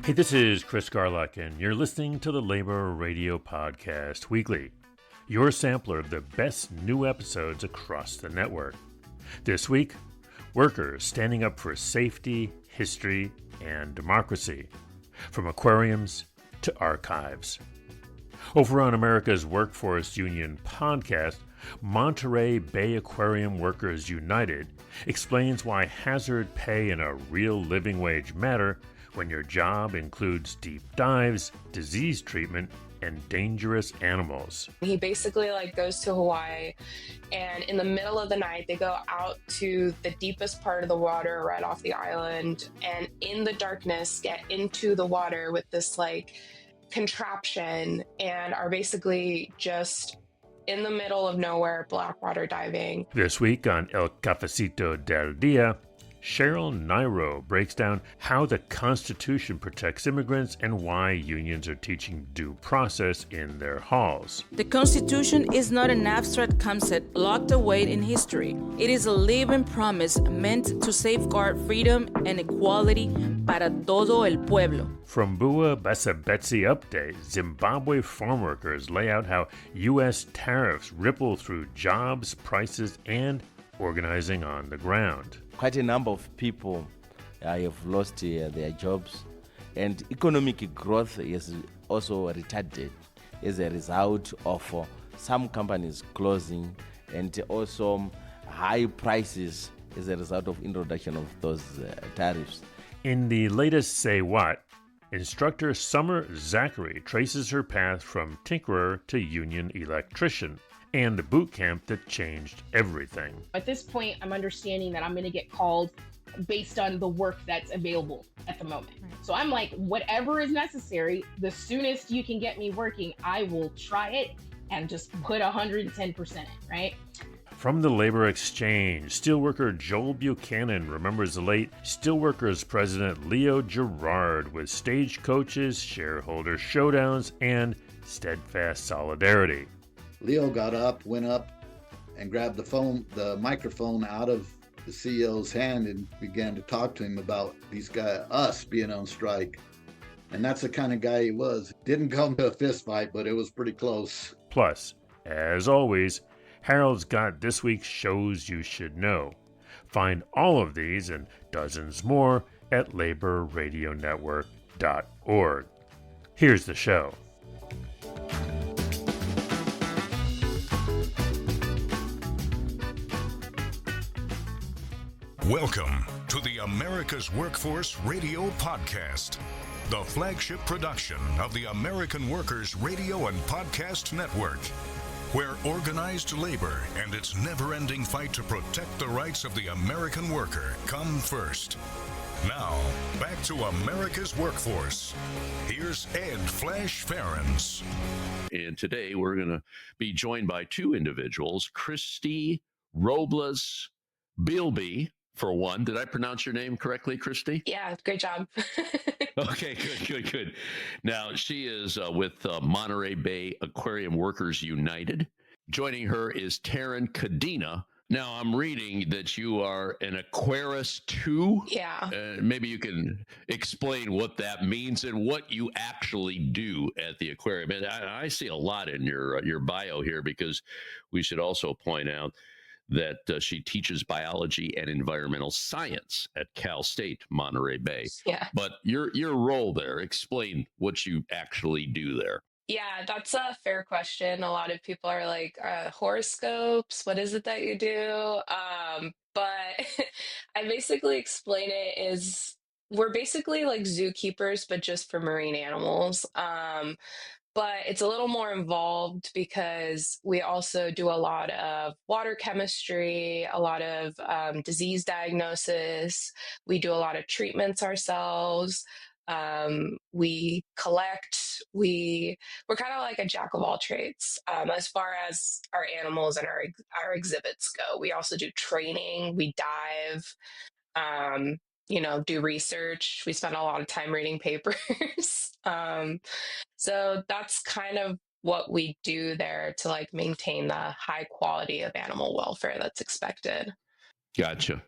Hey, this is Chris Garlock, and you're listening to the Labor Radio Podcast Weekly, your sampler of the best new episodes across the network. This week, workers standing up for safety, history, and democracy, from aquariums to archives. Over on America's Workforce Union podcast, Monterey Bay Aquarium Workers United explains why hazard pay and a real living wage matter when your job includes deep dives, disease treatment, and dangerous animals. He basically goes to Hawaii, and in the middle of the night, they go out to the deepest part of the water right off the island, and in the darkness get into the water with this contraption and are basically just in the middle of nowhere, blackwater diving. This week on El Cafecito del Dia, Cheryl Niro breaks down how the Constitution protects immigrants and why unions are teaching due process in their halls. The Constitution is not an abstract concept locked away in history. It is a living promise meant to safeguard freedom and equality para todo el pueblo. From Buwa Basebetsi Updates, Zimbabwe farmworkers lay out how U.S. tariffs ripple through jobs, prices, and organizing on the ground. Quite a number of people have lost their jobs, and economic growth is also retarded as a result of some companies closing, and also high prices as a result of introduction of those tariffs. In the latest SayWatt, instructor Summer Zachary traces her path from tinkerer to union electrician, and the bootcamp that changed everything. At this point, I'm understanding that I'm going to get called based on the work that's available at the moment. Right. So I'm like, whatever is necessary, the soonest you can get me working, I will try it and just put 110% in, right? From the labor exchange, steelworker Joel Buchanan remembers the late steelworkers president Leo Gerard with stagecoaches, shareholder showdowns, and steadfast solidarity. Leo went up and grabbed the microphone out of the CEO's hand and began to talk to him about us being on strike. And that's the kind of guy he was. Didn't come to a fist fight, but it was pretty close. Plus, as always, Harold's got this week's shows you should know. Find all of these and dozens more at laborradionetwork.org. Here's the show. Welcome to the America's Workforce Radio Podcast, the flagship production of the American Workers Radio and Podcast Network, where organized labor and its never-ending fight to protect the rights of the American worker come first. Now, back to America's Workforce. Here's Ed Flash Ferens. And today we're going to be joined by two individuals, Christy Robles Bilby, for one. Did I pronounce your name correctly, Christy? Yeah, great job. Okay, good. Now, she is with Monterey Bay Aquarium Workers United. Joining her is Taryn Cadena. Now, I'm reading that you are an Aquarist too. Yeah. Maybe you can explain what that means and what you actually do at the aquarium. And I see a lot in your bio here, because we should also point out that she teaches biology and environmental science at Cal State Monterey Bay. Yeah. But your role there, explain what you actually do there. Yeah, that's a fair question. A lot of people are like, horoscopes, what is it that you do? But I basically explain it is we're basically like zookeepers, but just for marine animals. But it's a little more involved because we also do a lot of water chemistry, a lot of disease diagnosis. We do a lot of treatments ourselves. We collect. We're kind of like a jack of all trades as far as our animals and our exhibits go. We also do training. We dive. Do research. We spend a lot of time reading papers. So that's kind of what we do there to like maintain the high quality of animal welfare that's expected. Gotcha.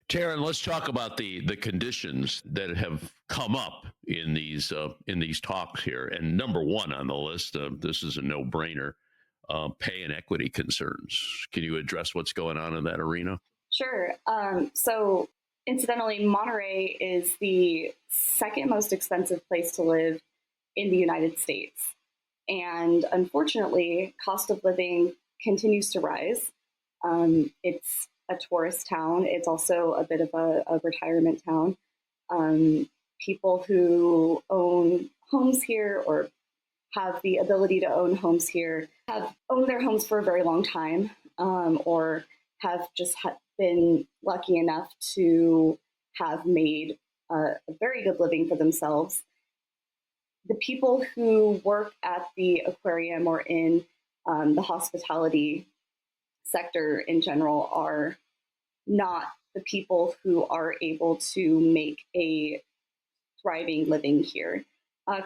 Taryn, let's talk about the conditions that have come up in these talks here. And number one on the list, this is a no-brainer, pay and equity concerns. Can you address what's going on in that arena? Sure. So incidentally, Monterey is the second most expensive place to live in the United States. And unfortunately, cost of living continues to rise. It's a tourist town. It's also a bit of a retirement town. People who own homes here or have the ability to own homes here have owned their homes for a very long time, or have just been lucky enough to have made a very good living for themselves. The people who work at the aquarium or in the hospitality sector in general are not the people who are able to make a thriving living here.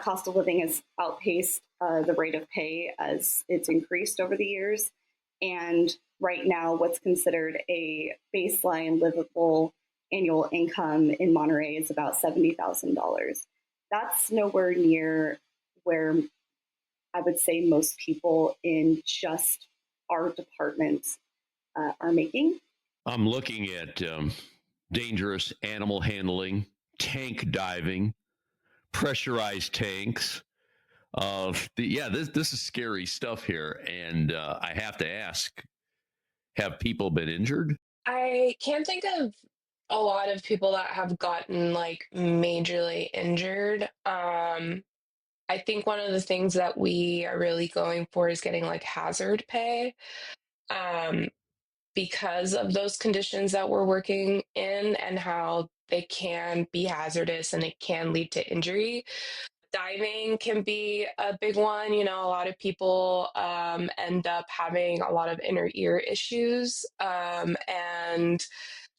Cost of living has outpaced the rate of pay as it's increased over the years. And right now, what's considered a baseline livable annual income in Monterey is about $70,000. That's nowhere near where I would say most people in just our department are making. I'm looking at dangerous animal handling, tank diving, pressurized tanks. This is scary stuff here. And I have to ask, have people been injured? I can't think of a lot of people that have gotten like majorly injured. I think one of the things that we are really going for is getting like hazard pay, because of those conditions that we're working in and how they can be hazardous and it can lead to injury. Diving can be a big one. You know, a lot of people end up having a lot of inner ear issues. And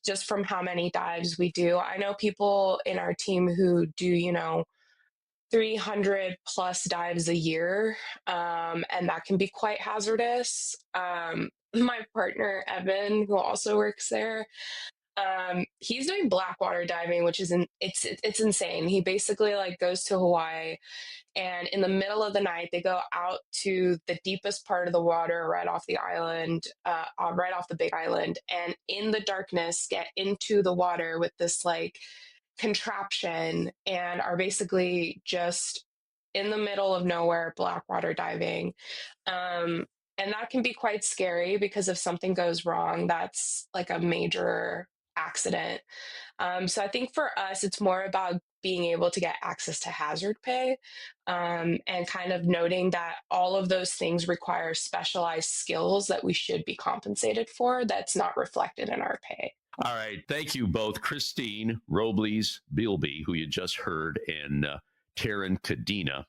just from how many dives we do, I know people in our team who do, 300 plus dives a year. And that can be quite hazardous. My partner, Evan, who also works there, he's doing blackwater diving, which is it's insane. He basically like goes to Hawaii, and in the middle of the night they go out to the deepest part of the water right off the island, right off the big island, and in the darkness get into the water with this like contraption and are basically just in the middle of nowhere blackwater diving. And that can be quite scary because if something goes wrong, that's like a major accident. So I think for us, it's more about being able to get access to hazard pay, and kind of noting that all of those things require specialized skills that we should be compensated for that's not reflected in our pay. All right. Thank you both, Christine Robles-Bilby, who you just heard, and Taryn Cadena,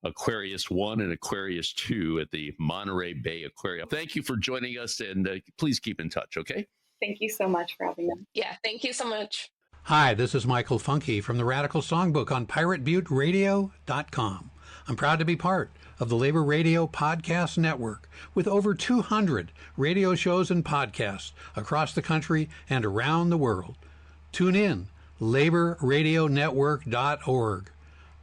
Aquarius 1 and Aquarius 2 at the Monterey Bay Aquarium. Thank you for joining us, and please keep in touch, okay? Thank you so much for having me. Yeah, thank you so much. Hi, this is Michael Funky from the Radical Songbook on PirateButteRadio.com. I'm proud to be part of the Labor Radio Podcast Network with over 200 radio shows and podcasts across the country and around the world. Tune in, laborradionetwork.org.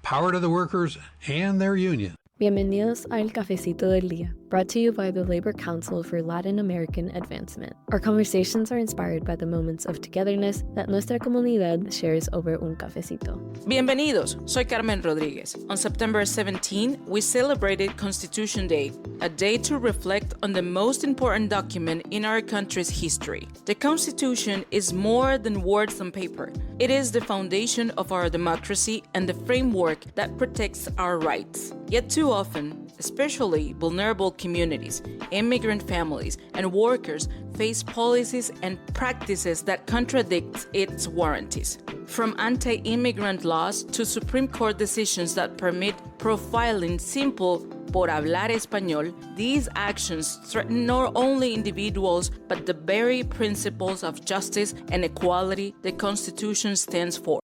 Power to the workers and their union. Bienvenidos al Cafecito del Dia, brought to you by the Labor Council for Latin American Advancement. Our conversations are inspired by the moments of togetherness that nuestra comunidad shares over un cafecito. Bienvenidos, soy Carmen Rodriguez. On September 17, we celebrated Constitution Day, a day to reflect on the most important document in our country's history. The Constitution is more than words on paper. It is the foundation of our democracy and the framework that protects our rights. Yet too often, especially vulnerable communities, immigrant families, and workers face policies and practices that contradict its warranties. From anti-immigrant laws to Supreme Court decisions that permit profiling simple por hablar español, these actions threaten not only individuals but the very principles of justice and equality the Constitution stands for.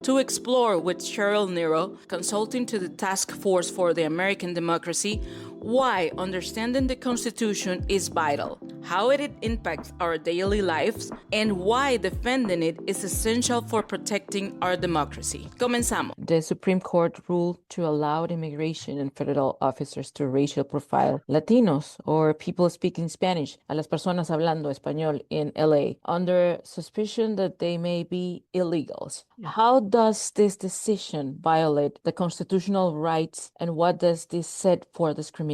To explore with Cheryl Niro, consulting to the Task Force for the American Democracy, why understanding the Constitution is vital, how it impacts our daily lives, and why defending it is essential for protecting our democracy. Comenzamos. The Supreme Court ruled to allow immigration and federal officers to racial profile Latinos or people speaking Spanish, a las personas hablando español in LA, under suspicion that they may be illegals. How does this decision violate the constitutional rights, and what does this set for discrimination?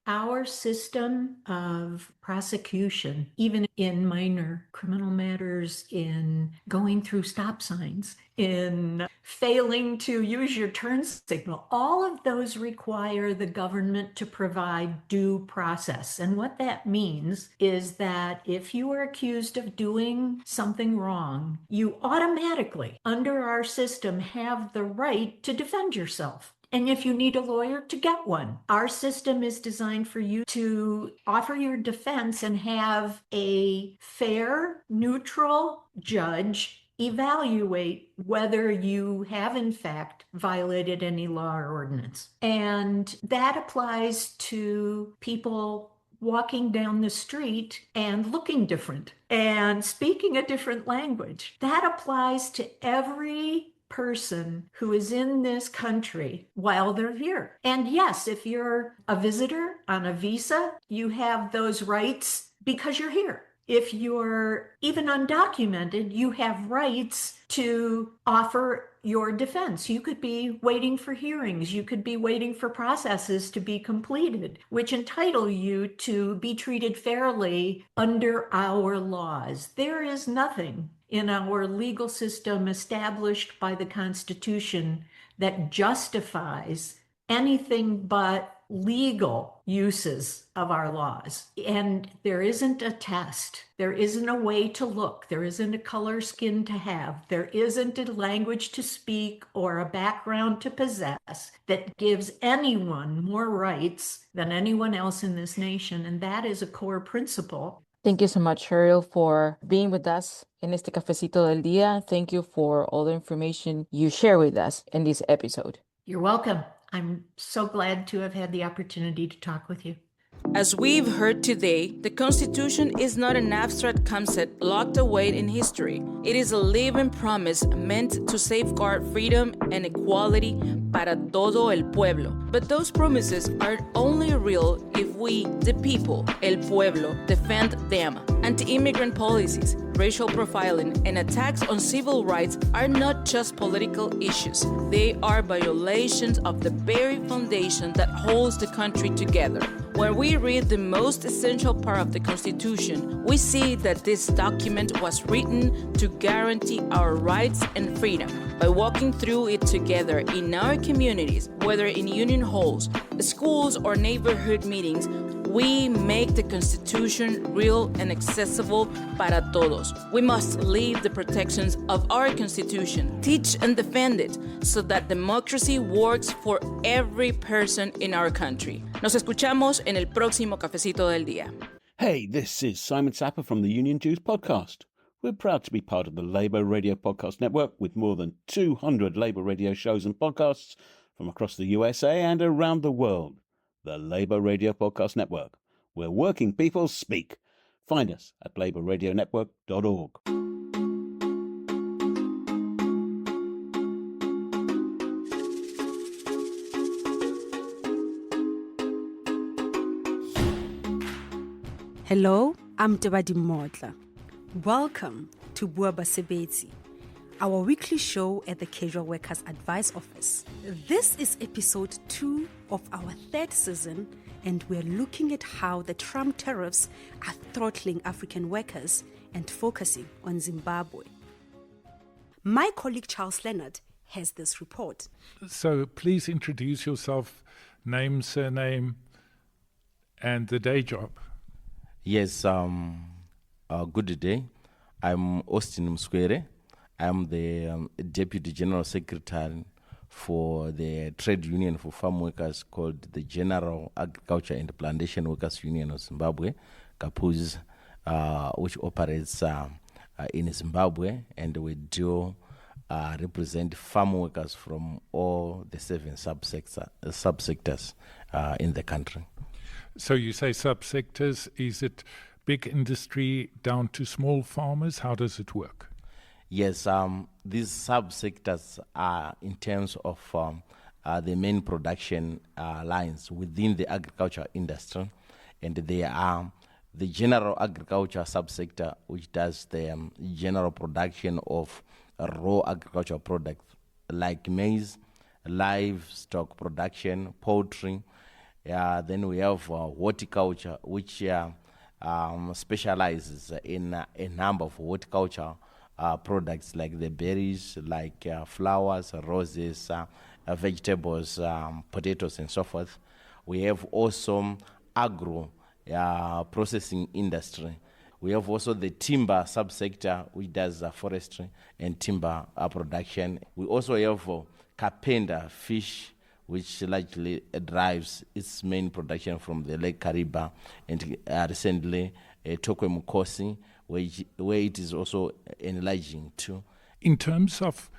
Our system of prosecution, even in minor criminal matters, in going through stop signs, in failing to use your turn signal, all of those require the government to provide due process. And what that means is that if you are accused of doing something wrong, you automatically, under our system, have the right to defend yourself. And if you need a lawyer, to get one. Our system is designed for you to offer your defense and have a fair, neutral judge evaluate whether you have in fact violated any law or ordinance. And that applies to people walking down the street and looking different and speaking a different language. That applies to every person who is in this country while they're here. And yes, if you're a visitor on a visa, you have those rights because you're here. If you're even undocumented, you have rights to offer your defense. You could be waiting for hearings. You could be waiting for processes to be completed, which entitle you to be treated fairly under our laws. There is nothing in our legal system established by the Constitution that justifies anything but legal uses of our laws. And there isn't a test. There isn't a way to look. There isn't a color skin to have. There isn't a language to speak or a background to possess that gives anyone more rights than anyone else in this nation. And that is a core principle. Thank you so much, Cheryl, for being with us in este Cafecito del Dia. Thank you for all the information you share with us in this episode. You're welcome. I'm so glad to have had the opportunity to talk with you. As we've heard today, the Constitution is not an abstract concept locked away in history. It is a living promise meant to safeguard freedom and equality para todo el pueblo. But those promises are only real if we, the people, el pueblo, defend them. Anti-immigrant policies, racial profiling, and attacks on civil rights are not just political issues. They are violations of the very foundation that holds the country together. When we read the most essential part of the Constitution, we see that this document was written to guarantee our rights and freedom. By walking through it together in our communities, whether in union halls, schools, or neighborhood meetings, we make the Constitution real and accessible para todos. We must live the protections of our Constitution, teach and defend it, so that democracy works for every person in our country. Nos escuchamos en el próximo Cafecito del Día. Hey, this is Simon Sapper from the Union Jews podcast. We're proud to be part of the Labour Radio Podcast Network with more than 200 Labour radio shows and podcasts from across the USA and around the world. The Labour Radio Podcast Network, where working people speak. Find us at labourradionetwork.org. Hello, I'm Tebadi Modla. Welcome to Buwa Basebetsi, our weekly show at the Casual Workers Advice Office. This is episode 2 of our 3rd season, and we're looking at how the Trump tariffs are throttling African workers and focusing on Zimbabwe. My colleague Charles Leonard has this report. So please introduce yourself, name, surname, and the day job. Yes, good day. I'm Austin Mswere. I'm the Deputy General Secretary for the trade union for farm workers called the General Agriculture and Plantation Workers Union of Zimbabwe, CAPUZ, which operates in Zimbabwe, and we deal represent farm workers from all the 7 subsectors in the country. So you say subsectors, is it big industry down to small farmers? How does it work? Yes, these subsectors are in terms of the main production lines within the agriculture industry, and they are the general agriculture subsector, which does the general production of raw agricultural products like maize, livestock production, poultry. Then we have horticulture, which specializes in a number of horticulture products like the berries, like flowers, roses, vegetables, potatoes, and so forth. We have also agro processing industry. We have also the timber subsector, which does forestry and timber production. We also have carpenter fish, which largely drives its main production from the Lake Kariba, and recently Tokwe Mukosi, where it is also enlarging too. In terms of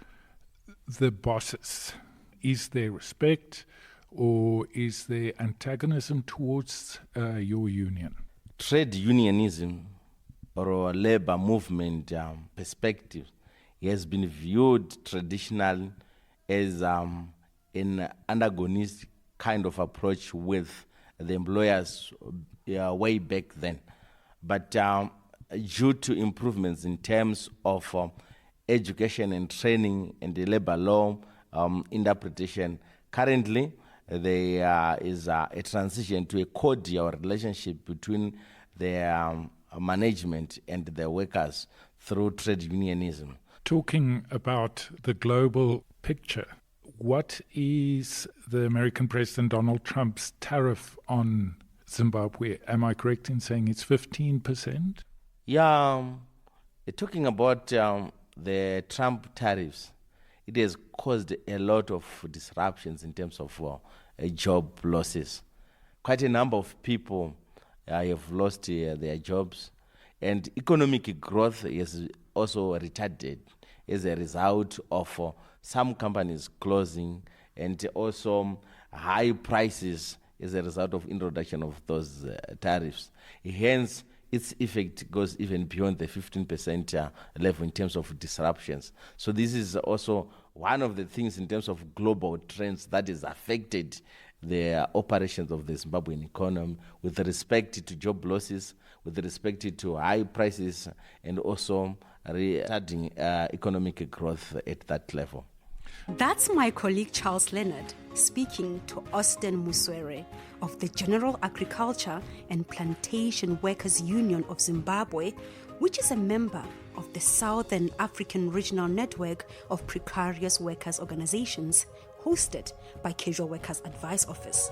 the bosses, is there respect or is there antagonism towards your union? Trade unionism or labor movement perspective has been viewed traditionally as an antagonist kind of approach with the employers way back then. But due to improvements in terms of education and training and the labor law interpretation, currently there is a transition to a cordial relationship between the management and the workers through trade unionism. Talking about the global picture, what is the American President Donald Trump's tariff on Zimbabwe? Am I correct in saying it's 15%? Yeah, talking about the Trump tariffs, it has caused a lot of disruptions in terms of job losses. Quite a number of people have lost their jobs, and economic growth is also retarded as a result of some companies closing, and also high prices as a result of introduction of those tariffs. Hence, its effect goes even beyond the 15% level in terms of disruptions. So this is also one of the things in terms of global trends that has affected the operations of the Zimbabwean economy with respect to job losses, with respect to high prices, and also retarding economic growth at that level. That's my colleague Charles Leonard speaking to Austin Muswere of the General Agriculture and Plantation Workers Union of Zimbabwe, which is a member of the Southern African Regional Network of Precarious Workers Organizations, hosted by Casual Workers Advice Office.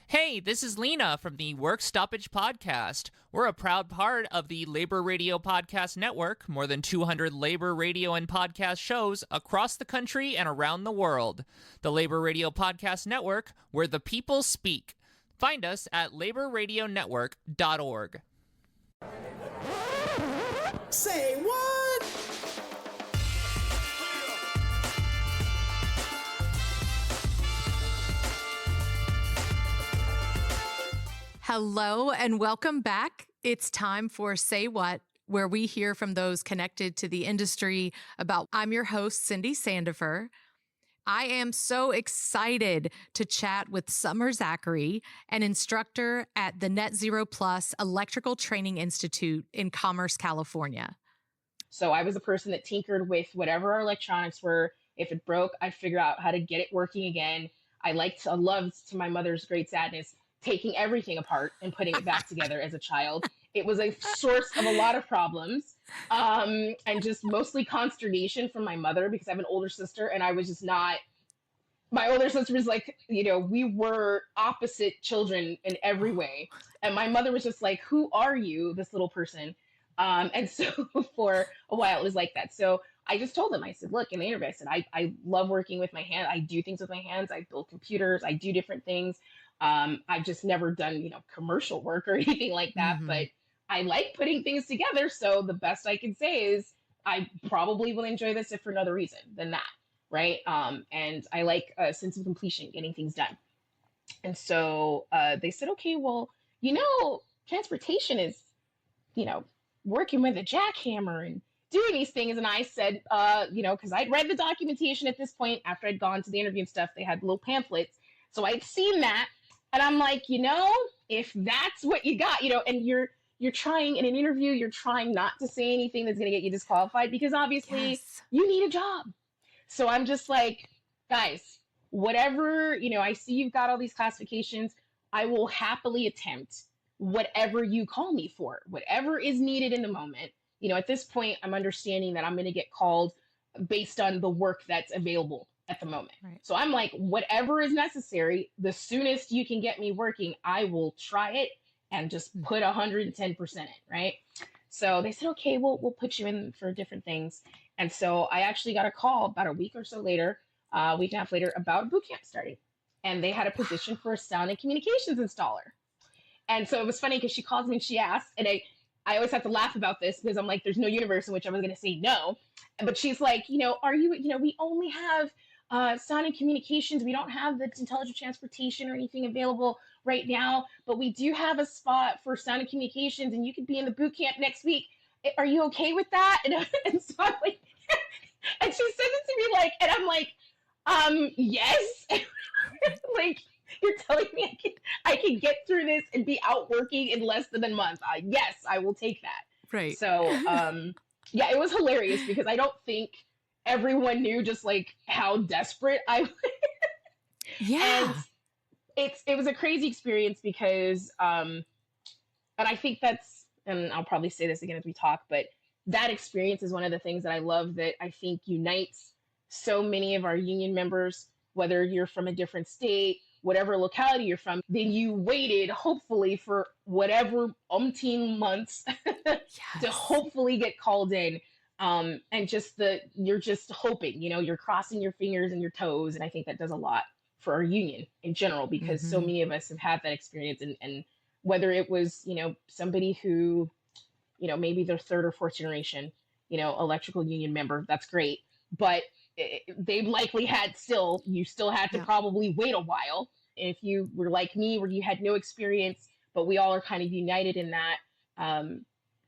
Hey, this is Lena from the Work Stoppage Podcast. We're a proud part of the Labor Radio Podcast Network, more than 200 labor radio and podcast shows across the country and around the world. The Labor Radio Podcast Network, where the people speak. Find us at laborradionetwork.org. Say what? Hello and welcome back. It's time for Say What, where we hear from those connected to the industry about. I'm your host, Cindy Sandifer. I am so excited to chat with Summer Zachary, an instructor at the Net Zero Plus Electrical Training Institute in Commerce, California. So I was a person that tinkered with whatever our electronics were. If it broke, I'd figure out how to get it working again. I loved, to my mother's great sadness, taking everything apart and putting it back together as a child. It was a source of a lot of problems and just mostly consternation from my mother because I have an older sister and I was just not, my older sister was like, we were opposite children in every way. And my mother was just like, who are you, this little person? And so for a while it was like that. So I just told them, I said, look, in the interview, I said, I love working with my hands. I do things with my hands. I build computers. I do different things. I've just never done, commercial work or anything like that, but I like putting things together. So the best I can say is I probably will enjoy this if for another reason than that. Right. And I like a sense of completion, getting things done. And so they said, okay, well, transportation is, working with a jackhammer and doing these things. And I said, because I'd read the documentation at this point after I'd gone to the interview and stuff, they had little pamphlets. So I'd seen that. And I'm like, if that's what you got, and you're trying in an interview, you're trying not to say anything that's going to get you disqualified because obviously you need a job. So I'm just like, guys, whatever, I see you've got all these classifications. I will happily attempt whatever you call me for, whatever is needed in the moment. At this point, I'm understanding that I'm going to get called based on the work that's available at the moment. Right. So I'm like, whatever is necessary, the soonest you can get me working, I will try it and just put 110% in, right? So they said, okay, we'll put you in for different things. And so I actually got a call about a week or so later, a week and a half later, about a boot camp starting. And they had a position for a sound and communications installer. And so it was funny because she calls me and she asked, and I always have to laugh about this because I'm like, there's no universe in which I was going to say no. But she's like, are you, we only have sound and communications. We don't have the intelligent transportation or anything available right now, but we do have a spot for sound and communications and you could be in the boot camp next week. Are you okay with that? And so I'm like, and she says it to me like, and I'm like, yes. Like, you're telling me I can get through this and be out working in less than a month. Yes, I will take that. Right. So, yeah, it was hilarious because I don't think everyone knew just like how desperate I was. Yeah. And it was a crazy experience because, and I think and I'll probably say this again as we talk, but that experience is one of the things that I love that I think unites so many of our union members, whether you're from a different state, whatever locality you're from, then you waited hopefully for whatever umpteen months to hopefully get called in. And you're just hoping, you're crossing your fingers and your toes. And I think that does a lot for our union in general, because so many of us have had that experience. And whether it was, somebody who, maybe they're third or fourth generation, electrical union member, that's great. But they likely you still had to probably wait a while. If you were like me, where you had no experience, but we all are kind of united in that,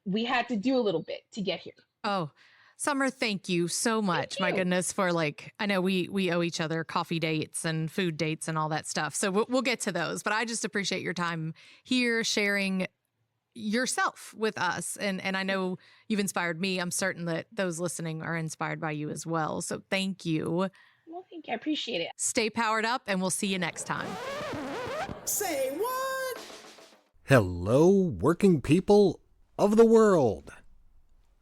we had to do a little bit to get here. Oh, Summer, thank you so much. My goodness, for I know we owe each other coffee dates and food dates and all that stuff. So we'll get to those, but I just appreciate your time here sharing yourself with us. And I know you've inspired me. I'm certain that those listening are inspired by you as well. So thank you. Well, thank you. I appreciate it. Stay powered up and we'll see you next time. Say what? Hello, working people of the world.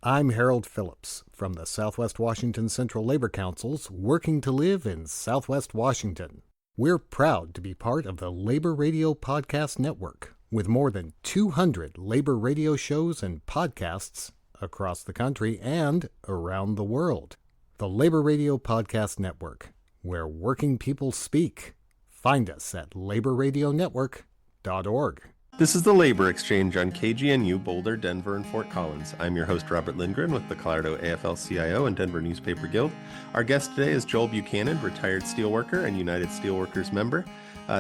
I'm Harold Phillips from the Southwest Washington Central Labor Council's Working to Live in Southwest Washington. We're proud to be part of the Labor Radio Podcast Network, with more than 200 labor radio shows and podcasts across the country and around the world. The Labor Radio Podcast Network, where working people speak. Find us at laborradionetwork.org. This is the Labor Exchange on KGNU, Boulder, Denver, and Fort Collins. I'm your host, Robert Lindgren, with the Colorado AFL-CIO and Denver Newspaper Guild. Our guest today is Joel Buchanan, retired steelworker and United Steelworkers member.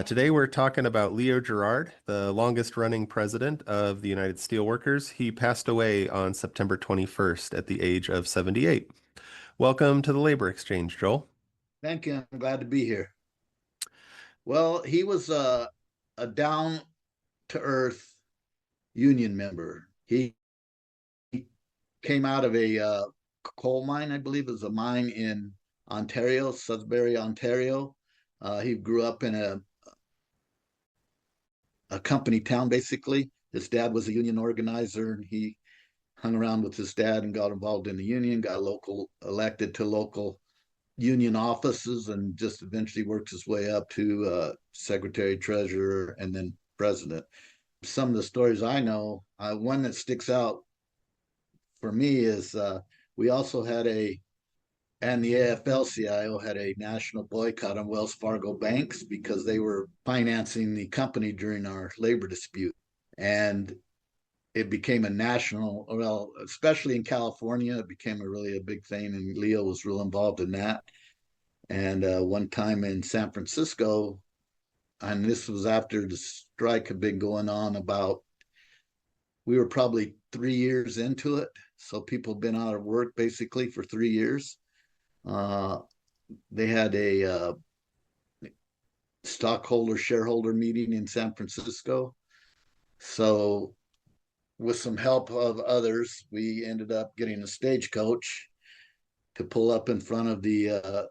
Today we're talking about Leo Gerard, the longest-running president of the United Steelworkers. He passed away on September 21st at the age of 78. Welcome to the Labor Exchange, Joel. Thank you. I'm glad to be here. Well, he was a down-to-earth union member. He came out of a coal mine, I believe it was a mine in Ontario, Sudbury, Ontario. He grew up in a company town, basically. His dad was a union organizer, and he hung around with his dad and got involved in the union, got elected to local union offices, and just eventually worked his way up to secretary, treasurer, and then president. Some of the stories I know, one that sticks out for me is we also had and the AFL-CIO had a national boycott on Wells Fargo banks because they were financing the company during our labor dispute. And it became a national, well, especially in California, it became really a big thing, and Leo was real involved in that. And one time in San Francisco, and this was after the strike had been going on we were probably 3 years into it. So people had been out of work basically for 3 years. They had a stockholder shareholder meeting in San Francisco. So with some help of others, we ended up getting a stagecoach to pull up in front of it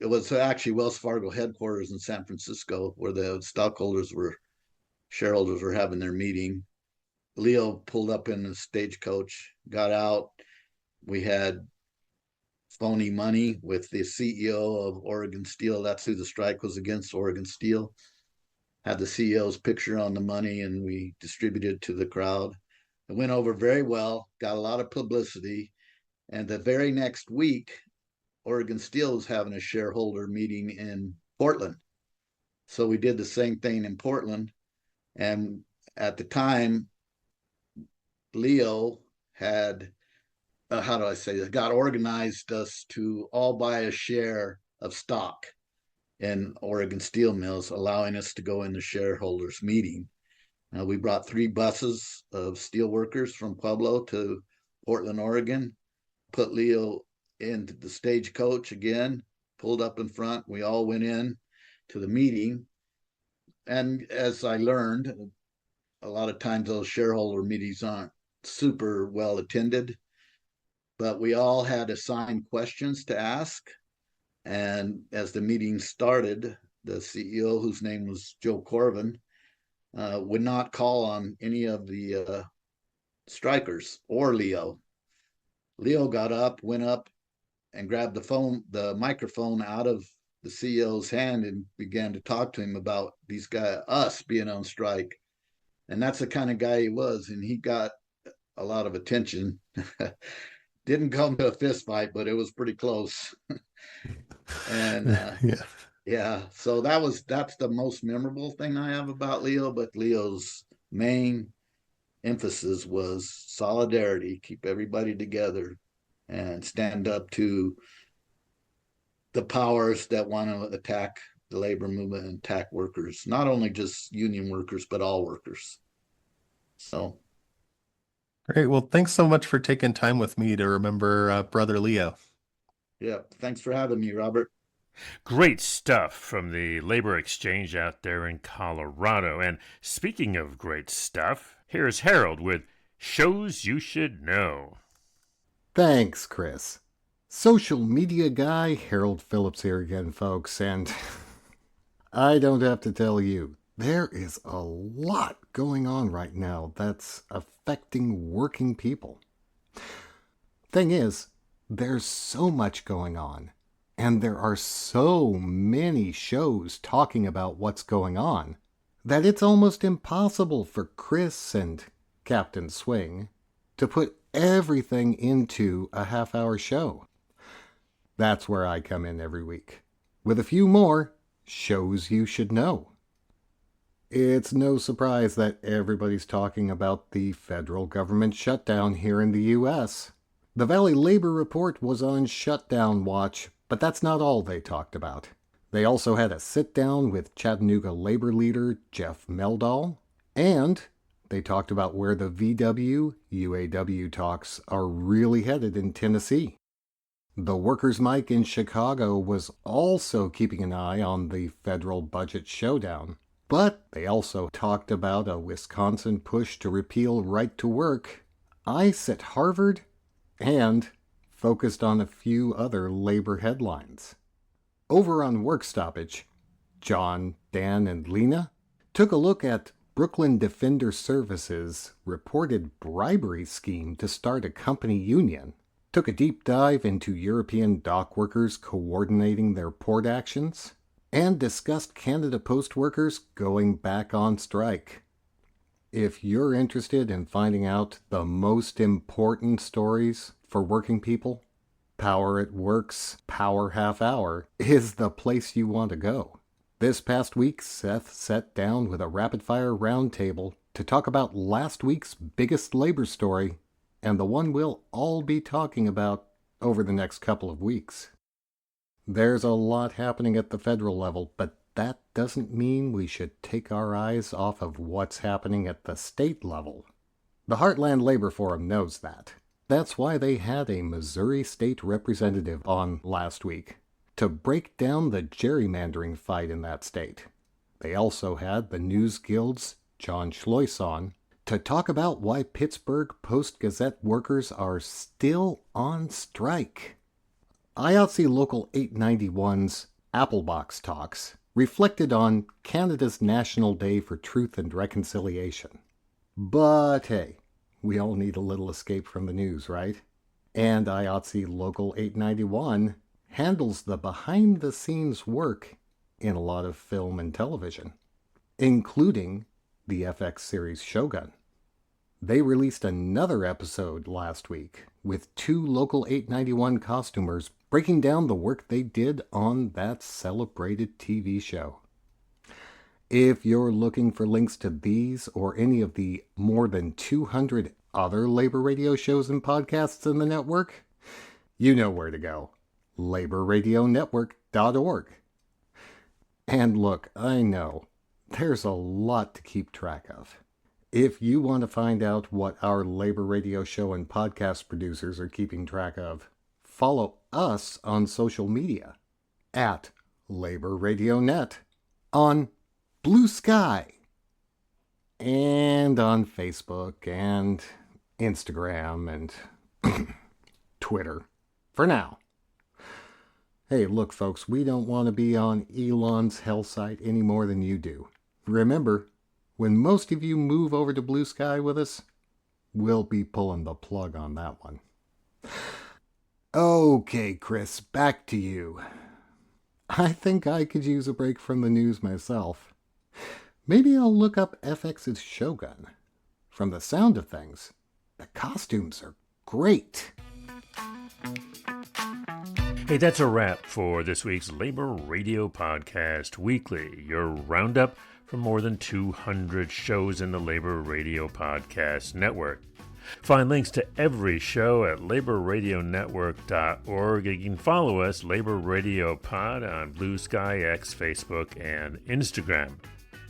was actually Wells Fargo headquarters in San Francisco, where the shareholders were having their meeting. Leo pulled up in the stagecoach, got out. We had phony money with the CEO of Oregon Steel. That's who the strike was against, Oregon Steel. Had the CEO's picture on the money, and we distributed it to the crowd. It went over very well, got a lot of publicity. And the very next week, Oregon Steel was having a shareholder meeting in Portland. So we did the same thing in Portland. And at the time, Leo had, got organized us to all buy a share of stock in Oregon Steel Mills, allowing us to go in the shareholders meeting. We brought 3 buses of steel workers from Pueblo to Portland, Oregon, put Leo into the stagecoach again, pulled up in front. We all went in to the meeting. And as I learned, a lot of times those shareholder meetings aren't super well attended, but we all had assigned questions to ask. And as the meeting started, the CEO, whose name was Joe Corvin, would not call on any of the strikers or Leo. Leo got up, went up, and grabbed the microphone out of the CEO's hand and began to talk to him about us being on strike. And that's the kind of guy he was, and he got a lot of attention. Didn't come to a fist fight, but it was pretty close. And yeah, so that's the most memorable thing I have about Leo. But Leo's main emphasis was solidarity, keep everybody together, and stand up to the powers that want to attack the labor movement and attack workers, not only just union workers, but all workers. So. Great. Well, thanks so much for taking time with me to remember Brother Leo. Yeah, thanks for having me, Robert. Great stuff from the labor exchange out there in Colorado. And speaking of great stuff, here's Harold with Shows You Should Know. Thanks, Chris. Social media guy Harold Phillips here again, folks, and I don't have to tell you, there is a lot going on right now that's affecting working people. Thing is, there's so much going on, and there are so many shows talking about what's going on, that it's almost impossible for Chris and Captain Swing to put everything into a half-hour show. That's where I come in every week, with a few more shows you should know. It's no surprise that everybody's talking about the federal government shutdown here in the U.S. The Valley Labor Report was on shutdown watch, but that's not all they talked about. They also had a sit-down with Chattanooga labor leader Jeff Meldal, and they talked about where the VW-UAW talks are really headed in Tennessee. The Workers' Mic in Chicago was also keeping an eye on the federal budget showdown, but they also talked about a Wisconsin push to repeal right to work, ICE at Harvard, and focused on a few other labor headlines. Over on Work Stoppage, John, Dan, and Lena took a look at Brooklyn Defender Services' reported bribery scheme to start a company union, took a deep dive into European dock workers coordinating their port actions, and discussed Canada Post workers going back on strike. If you're interested in finding out the most important stories for working people, Power at Work's Power Half Hour is the place you want to go. This past week, Seth sat down with a rapid-fire roundtable to talk about last week's biggest labor story and the one we'll all be talking about over the next couple of weeks. There's a lot happening at the federal level, but that doesn't mean we should take our eyes off of what's happening at the state level. The Heartland Labor Forum knows that. That's why they had a Missouri state representative on last week to break down the gerrymandering fight in that state. They also had the News Guild's John Schlois on to talk about why Pittsburgh Post-Gazette workers are still on strike. IOTC Local 891's Applebox Talks reflected on Canada's National Day for Truth and Reconciliation. But hey, we all need a little escape from the news, right? And IOTC Local 891 handles the behind-the-scenes work in a lot of film and television, including the FX series Shogun. They released another episode last week with 2 Local 891 costumers breaking down the work they did on that celebrated TV show. If you're looking for links to these or any of the more than 200 other labor radio shows and podcasts in the network, you know where to go. laborradionetwork.org. And look, I know, there's a lot to keep track of. If you want to find out what our labor radio show and podcast producers are keeping track of, follow us on social media at Labor Radio Net, on Blue Sky, and on Facebook and Instagram and Twitter, for now. Hey, look, folks, we don't want to be on Elon's hell site any more than you do. Remember, when most of you move over to Blue Sky with us, we'll be pulling the plug on that one. Okay, Chris, back to you. I think I could use a break from the news myself. Maybe I'll look up FX's Shogun. From the sound of things, the costumes are great. Hey, that's a wrap for this week's Labor Radio Podcast Weekly, your roundup from more than 200 shows in the Labor Radio Podcast Network. Find links to every show at laborradionetwork.org. You can follow us, Labor Radio Pod, on Blue Sky, X, Facebook, and Instagram.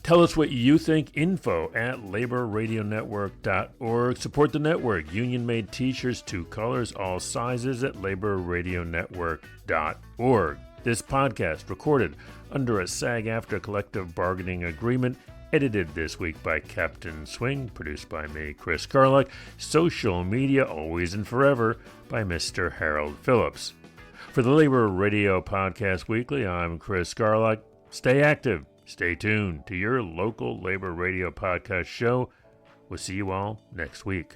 Tell us what you think. Info at laborradionetwork.org. Support the network. Union-made t-shirts, 2 colors, all sizes at laborradionetwork.org. This podcast recorded under a SAG-AFTRA collective bargaining agreement, edited this week by Captain Swing, produced by me, Chris Garlock. Social media, always and forever, by Mr. Harold Phillips. For the Labor Radio Podcast Weekly, I'm Chris Garlock. Stay active. Stay tuned to your local Labor Radio Podcast show. We'll see you all next week.